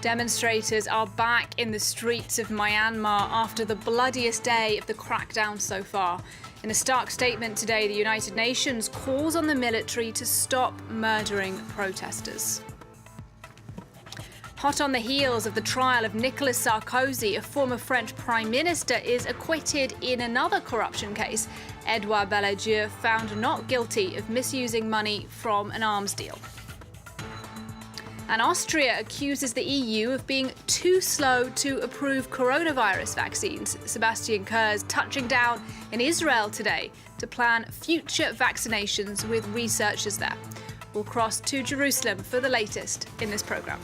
Demonstrators are back in the streets of Myanmar after the bloodiest day of the crackdown so far. In a stark statement today, the United Nations calls on the military to stop murdering protesters. Hot on the heels of the trial of Nicolas Sarkozy, a former French Prime Minister is acquitted in another corruption case. Edouard Balladur found not guilty of misusing money from an arms deal. And Austria accuses the EU of being too slow to approve coronavirus vaccines. Sebastian Kurz touching down in Israel today to plan future vaccinations with researchers there. We'll cross to Jerusalem for the latest in this programme.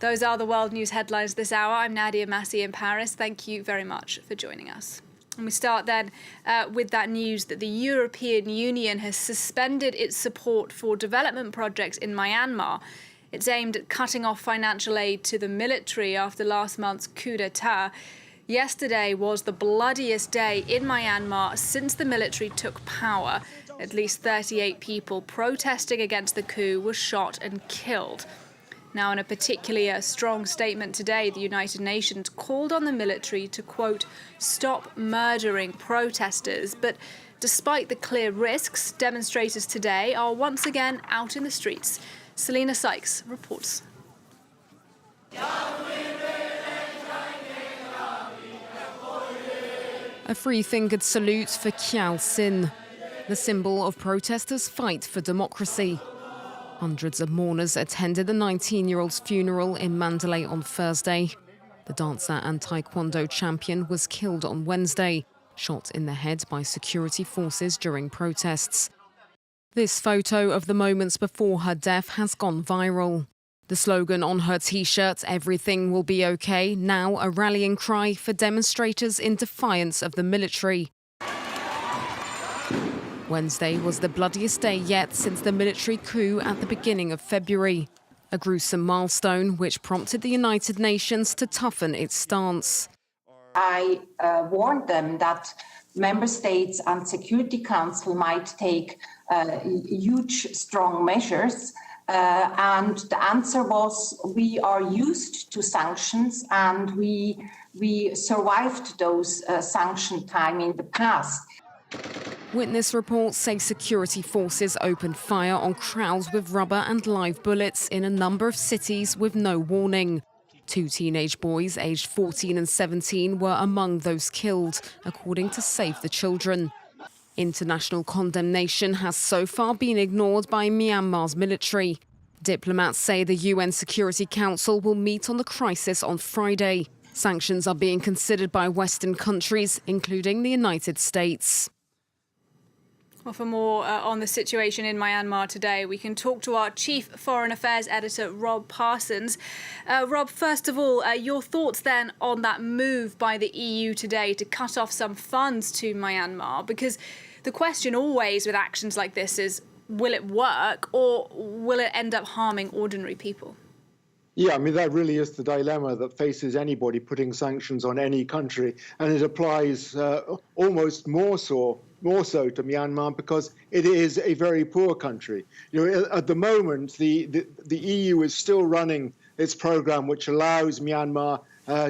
Those are the world news headlines this hour. I'm Nadia Massi in Paris. Thank you very much for joining us. And we start then with that news that the European Union has suspended its support for development projects in Myanmar. It's aimed at cutting off financial aid to the military after last month's coup d'etat. Yesterday was the bloodiest day in Myanmar since the military took power. At least 38 people protesting against the coup were shot and killed. Now, in a particularly strong statement today, the United Nations called on the military to, quote, stop murdering protesters. But despite the clear risks, demonstrators today are once again out in the streets. Selena Sykes reports. A three-fingered salute for Kyaw Sin, the symbol of protesters' fight for democracy. Hundreds of mourners attended the 19-year-old's funeral in Mandalay on Thursday. The dancer and taekwondo champion was killed on Wednesday, shot in the head by security forces during protests. This photo of the moments before her death has gone viral. The slogan on her T-shirt, "Everything will be okay," now a rallying cry for demonstrators in defiance of the military. Wednesday was the bloodiest day yet since the military coup at the beginning of February. A gruesome milestone which prompted the United Nations to toughen its stance. I warned them that member states and Security Council might take huge, strong measures. And the answer was, we are used to sanctions and we survived those sanction time in the past. Witness reports say security forces opened fire on crowds with rubber and live bullets in a number of cities with no warning. 2 teenage boys aged 14 and 17 were among those killed, according to Save the Children. International condemnation has so far been ignored by Myanmar's military. Diplomats say the UN Security Council will meet on the crisis on Friday. Sanctions are being considered by Western countries, including the United States. Well, for more on the situation in Myanmar today, we can talk to our Chief Foreign Affairs Editor, Rob Parsons. Rob, first of all, your thoughts then on that move by the EU today to cut off some funds to Myanmar? Because the question always with actions like this is, will it work or will it end up harming ordinary people? Yeah, I mean, that really is the dilemma that faces anybody putting sanctions on any country. And it applies almost more so to Myanmar because it is a very poor country. You know, at the moment, the EU is still running its program, which allows Myanmar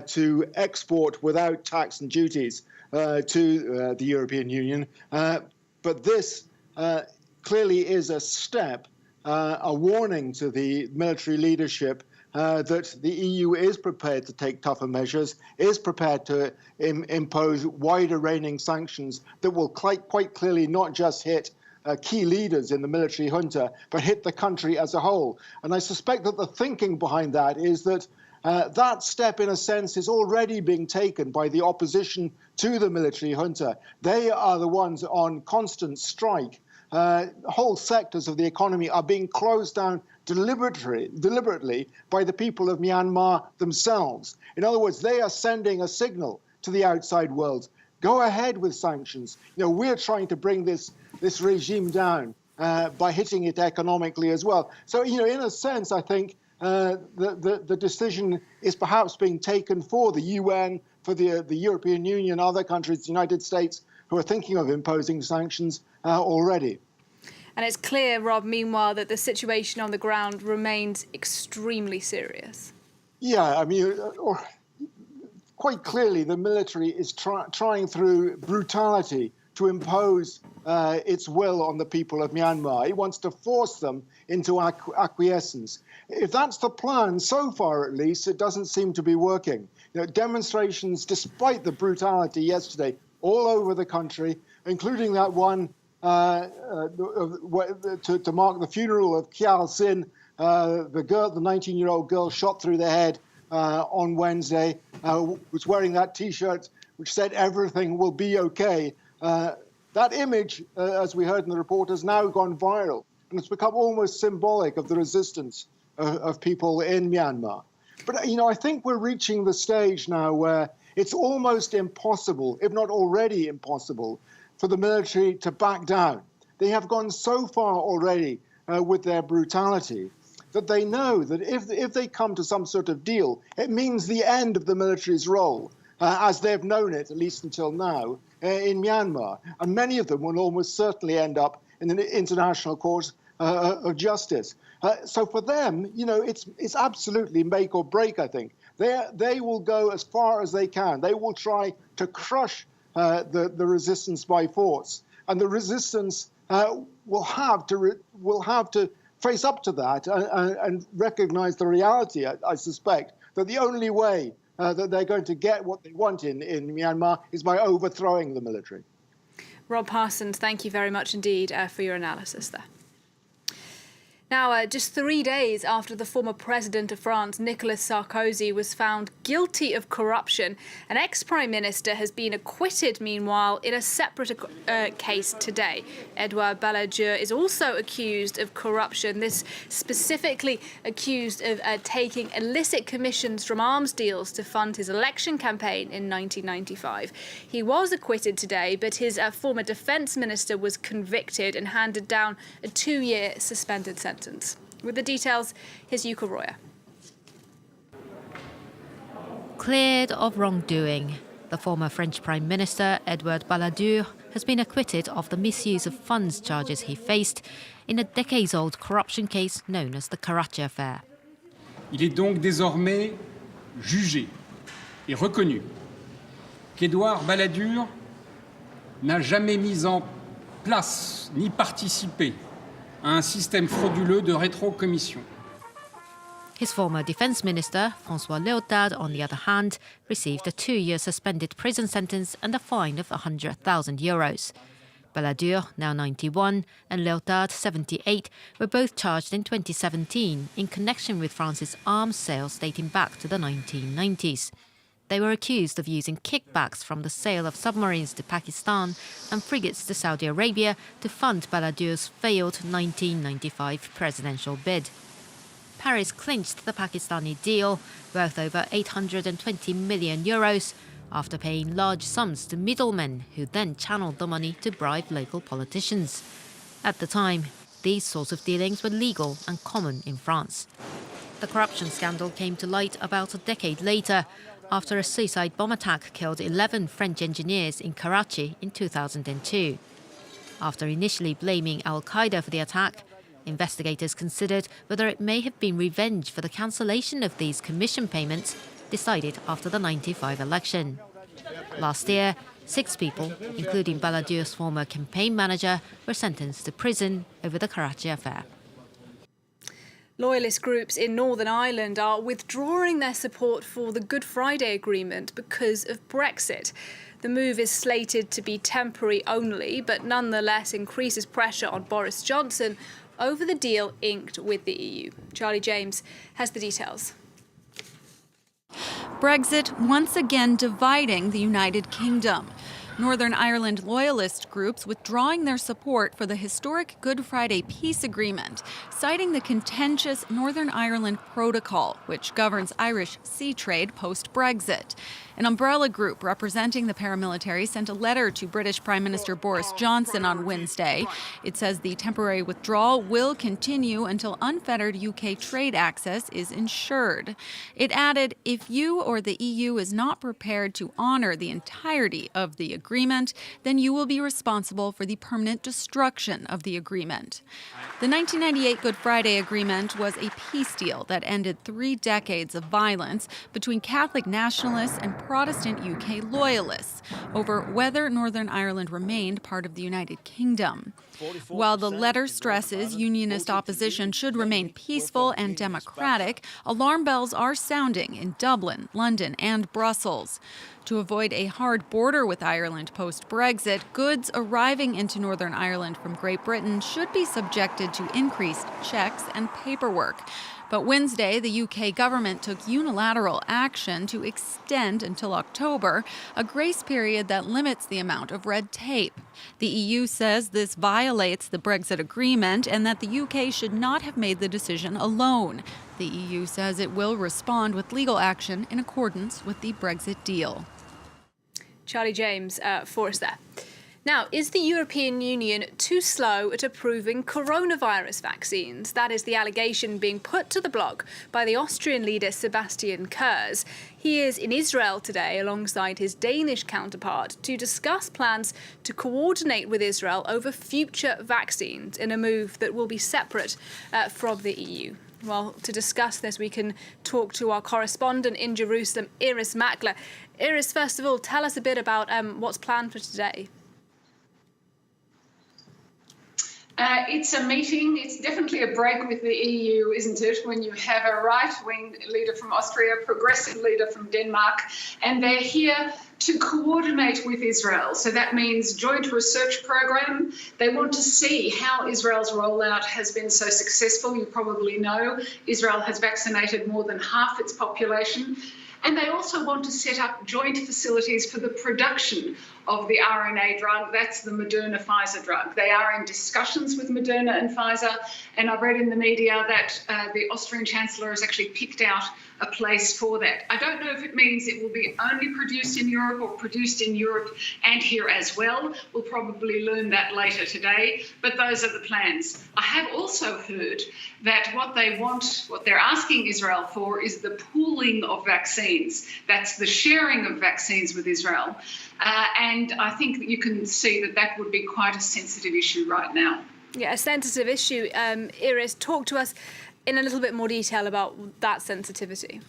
to export without tax and duties to the European Union. But this clearly is a step, a warning to the military leadership that the EU is prepared to take tougher measures, is prepared to impose wider-ranging sanctions that will quite clearly not just hit key leaders in the military junta, but hit the country as a whole. And I suspect that the thinking behind that is that that step, in a sense, is already being taken by the opposition to the military junta. They are the ones on constant strike. Whole sectors of the economy are being closed down deliberately by the people of Myanmar themselves. In other words, they are sending a signal to the outside world. Go ahead with sanctions. You know, we're trying to bring this regime down by hitting it economically as well. So, you know, in a sense, I think the decision is perhaps being taken for the UN, for the European Union, other countries, the United States, who are thinking of imposing sanctions already. And it's clear, Rob, meanwhile, that the situation on the ground remains extremely serious. Yeah, I mean, quite clearly the military is trying through brutality to impose its will on the people of Myanmar. It wants to force them into acquiescence. If that's the plan, so far at least, it doesn't seem to be working. You know, demonstrations, despite the brutality yesterday, all over the country, including that one to mark the funeral of Kyaw Sin, the 19-year-old girl shot through the head on Wednesday, was wearing that T-shirt which said everything will be okay. That image, as we heard in the report, has now gone viral, and it's become almost symbolic of the resistance of people in Myanmar. But, you know, I think we're reaching the stage now where it's almost impossible, if not already impossible, for the military to back down. They have gone so far already with their brutality that they know that if they come to some sort of deal, it means the end of the military's role, as they've known it, at least until now, in Myanmar. And many of them will almost certainly end up in an international court of justice. So for them, you know, it's absolutely make or break, I think. They will go as far as they can. They will try to crush the resistance by force. And the resistance will have to face up to that and recognize the reality, I suspect, that the only way that they're going to get what they want in Myanmar is by overthrowing the military. Rob Parsons, thank you very much indeed for your analysis there. Now, just 3 days after the former president of France, Nicolas Sarkozy, was found guilty of corruption, an ex-prime minister has been acquitted, meanwhile, in a separate case today. Edouard Balladur is also accused of corruption, this specifically accused of taking illicit commissions from arms deals to fund his election campaign in 1995. He was acquitted today, but his former defence minister was convicted and handed down a 2-year suspended sentence. With the details, here's Yuka Roya. Cleared of wrongdoing, the former French Prime Minister Edouard Balladur has been acquitted of the misuse of funds charges he faced in a decades-old corruption case known as the Karachi affair. Il est donc désormais jugé et reconnu qu'Edouard Balladur n'a jamais mis en place ni participé à un système frauduleux de rétrocommission. His former defence minister, François Léotard, on the other hand, received a 2-year suspended prison sentence and a fine of €100,000. Balladur, now 91, and Léotard, 78, were both charged in 2017 in connection with France's arms sales dating back to the 1990s. They were accused of using kickbacks from the sale of submarines to Pakistan and frigates to Saudi Arabia to fund Balladur's failed 1995 presidential bid. Paris clinched the Pakistani deal, worth over €820 million, after paying large sums to middlemen who then channeled the money to bribe local politicians. At the time, these sorts of dealings were legal and common in France. The corruption scandal came to light about a decade later, after a suicide bomb attack killed 11 French engineers in Karachi in 2002. After initially blaming Al-Qaeda for the attack, investigators considered whether it may have been revenge for the cancellation of these commission payments decided after the 1995 election. Last year, 6 people, including Balladur's former campaign manager, were sentenced to prison over the Karachi affair. Loyalist groups in Northern Ireland are withdrawing their support for the Good Friday Agreement because of Brexit. The move is slated to be temporary only, but nonetheless increases pressure on Boris Johnson over the deal inked with the EU. Charlie James has the details. Brexit once again dividing the United Kingdom. Northern Ireland loyalist groups withdrawing their support for the historic Good Friday Peace Agreement, citing the contentious Northern Ireland Protocol, which governs Irish sea trade post-Brexit. An umbrella group representing the paramilitary sent a letter to British Prime Minister Boris Johnson on Wednesday. It says the temporary withdrawal will continue until unfettered UK trade access is ensured. It added, if you or the EU is not prepared to honor the entirety of the agreement, then you will be responsible for the permanent destruction of the agreement. The 1998 Good Friday Agreement was a peace deal that ended 3 decades of violence between Catholic nationalists and Protestant UK loyalists over whether Northern Ireland remained part of the United Kingdom. While the letter stresses unionist opposition should remain peaceful and democratic, alarm bells are sounding in Dublin, London, and Brussels. To avoid a hard border with Ireland post-Brexit, goods arriving into Northern Ireland from Great Britain should be subjected to increased checks and paperwork. But Wednesday, the UK government took unilateral action to extend until October a grace period that limits the amount of red tape. The EU says this violates the Brexit agreement and that the UK should not have made the decision alone. The EU says it will respond with legal action in accordance with the Brexit deal. Charlie James for us there. Now, is the European Union too slow at approving coronavirus vaccines? That is the allegation being put to the block by the Austrian leader Sebastian Kurz. He is in Israel today alongside his Danish counterpart to discuss plans to coordinate with Israel over future vaccines in a move that will be separate from the EU. Well, to discuss this, we can talk to our correspondent in Jerusalem, Iris Makler. Iris, first of all, tell us a bit about what's planned for today. It's a meeting. It's definitely a break with the EU, isn't it, when you have a right-wing leader from Austria, a progressive leader from Denmark, and they're here to coordinate with Israel. So that means joint research program. They want to see how Israel's rollout has been so successful. You probably know Israel has vaccinated more than half its population. And they also want to set up joint facilities for the production of the RNA drug. That's the Moderna-Pfizer drug. They are in discussions with Moderna and Pfizer. And I've read in the media that the Austrian Chancellor has actually picked out a place for that. I don't know if it means it will be only produced in Europe or produced in Europe and here as well. We'll probably learn that later today, but those are the plans. I have also heard that what they want, what they're asking Israel for is the pooling of vaccines. That's the sharing of vaccines with Israel. And I think that you can see that that would be quite a sensitive issue right now. Yeah, a sensitive issue. Iris, talk to us in a little bit more detail about that sensitivity.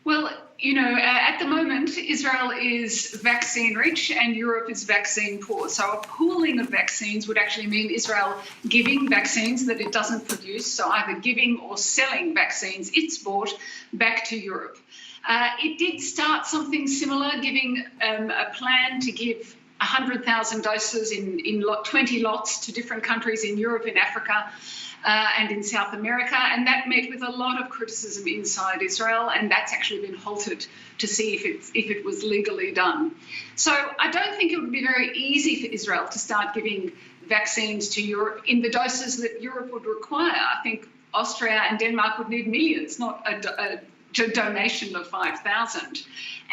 Well, you know, at the moment, Israel is vaccine rich and Europe is vaccine poor. So a pooling of vaccines would actually mean Israel giving vaccines that it doesn't produce, so either giving or selling vaccines it's bought back to Europe. It did start something similar, giving a plan to give 100,000 doses in 20 lots to different countries in Europe, in Africa, and in South America. And that met with a lot of criticism inside Israel. And that's actually been halted to see if it was legally done. So I don't think it would be very easy for Israel to start giving vaccines to Europe in the doses that Europe would require. I think Austria and Denmark would need millions, not a donation of 5,000.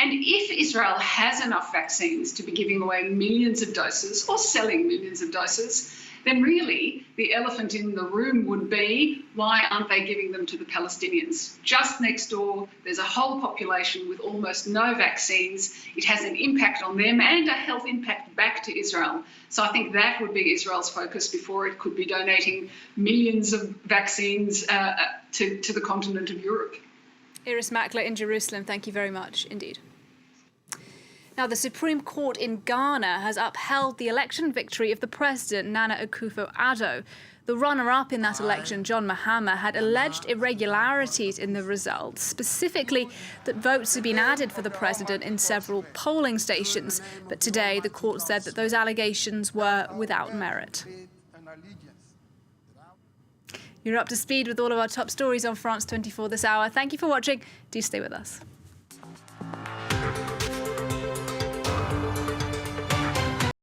And if Israel has enough vaccines to be giving away millions of doses or selling millions of doses, then really the elephant in the room would be, why aren't they giving them to the Palestinians? Just next door, there's a whole population with almost no vaccines. It has an impact on them and a health impact back to Israel. So I think that would be Israel's focus before it could be donating millions of vaccines to the continent of Europe. Iris Makler in Jerusalem, thank you very much indeed. Now, the Supreme Court in Ghana has upheld the election victory of the president, Nana Akufo-Addo. The runner-up in that election, John Mahama, had alleged irregularities in the results, specifically that votes had been added for the president in several polling stations. But today, the court said that those allegations were without merit. You're up to speed with all of our top stories on France 24 this hour. Thank you for watching. Do stay with us.